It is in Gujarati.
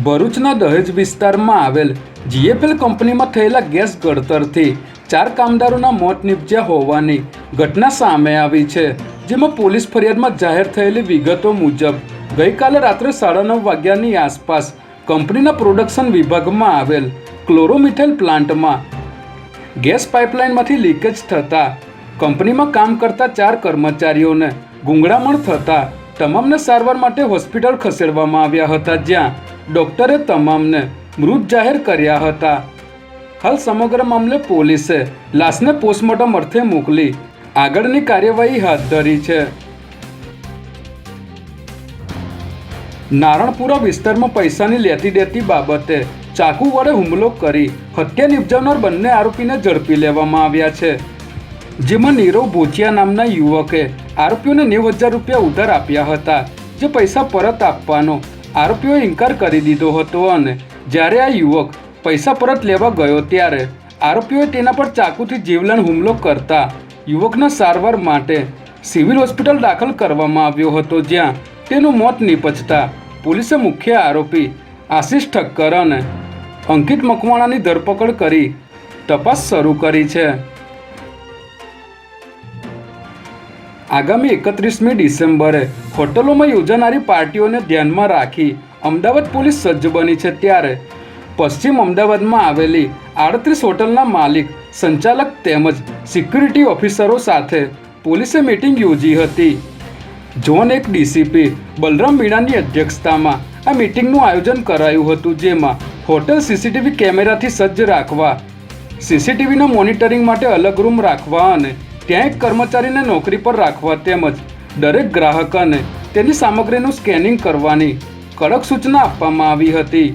ભરૂચના દહેજ વિસ્તારમાં આવેલ જીએફએલ કંપનીમાં થયેલા ગેસ ગળતરથી 4 કામદારોના મોત નિપજ્યા હોવાની ઘટના સામે આવી છે। જેમાં પોલીસ ફરિયાદમાં જાહેર થયેલી વિગતો મુજબ ગઈકાલે રાત્રે 9:30 વાગ્યાની આસપાસ કંપનીના પ્રોડક્શન વિભાગમાં આવેલ ક્લોરોમિથેલ પ્લાન્ટમાં ગેસ પાઇપલાઇનમાંથી લીકેજ થતાં કંપનીમાં કામ કરતા 4 કર્મચારીઓને ગૂંગળામણ થતાં તમામને સારવાર માટે હોસ્પિટલ ખસેડવામાં આવ્યા હતા, જ્યાં ડોક્ટરે તમામને મૃત જાહેર કર્યા હતા। હાલ સમગ્ર મામલે પોલીસે લાશને પોસ્ટમોર્ટમ અર્થે મોકલી આગળની કાર્યવાહી હાથ ધરી છે। નારણપુરા વિસ્તારમાં પૈસાની લેતી દેતી બાબતે ચાકુ વડે હુમલો કરી હત્યા નિપજાવનાર બંને આરોપીને ઝડપી લેવામાં આવ્યા છે, જેમાં નીરવ ભોચિયા નામના યુવકે આરોપીઓને 90,000 રૂપિયા ઉધાર આપ્યા હતા, જે પૈસા પરત આપવાનો આરોપીઓએ ઇનકાર કરી દીધો હતો અને જ્યારે આ યુવક પૈસા પરત લેવા ગયો ત્યારે આરોપીઓએ તેના પર ચાકુથી જીવલેણ હુમલો કરતા યુવકને સારવાર માટે સિવિલ હોસ્પિટલ દાખલ કરવામાં આવ્યો હતો, જ્યાં તેનું મોત નિપજતા પોલીસે મુખ્ય આરોપી આશિષ ઠક્કર અને અંકિત મકવાણાની ધરપકડ કરી તપાસ શરૂ કરી છે। આગામી 31મી ડિસેમ્બરે હોટલોમાં યોજાનારી પાર્ટીઓને ધ્યાનમાં રાખી અમદાવાદ પોલીસ સજ્જ બની છે, ત્યારે પશ્ચિમ અમદાવાદમાં આવેલી 38 હોટલના માલિક, સંચાલક તેમજ સિક્યુરિટી ઓફિસરો સાથે પોલીસે મીટિંગ યોજી હતી। ઝોન 1 ડીસીપી બલરામ મીણાની અધ્યક્ષતામાં આ મીટિંગનું આયોજન કરાયું હતું, જેમાં હોટલ સીસીટીવી કેમેરાથી સજ્જ રાખવા, સીસીટીવીના મોનિટરિંગ માટે અલગ રૂમ રાખવા અને ત્યાં એક કર્મચારીને નોકરી પર રાખવા તેમજ દરેક ગ્રાહક અને તેની સામગ્રીનું સ્કેનિંગ કરવાની કડક સૂચના આપવામાં આવી હતી।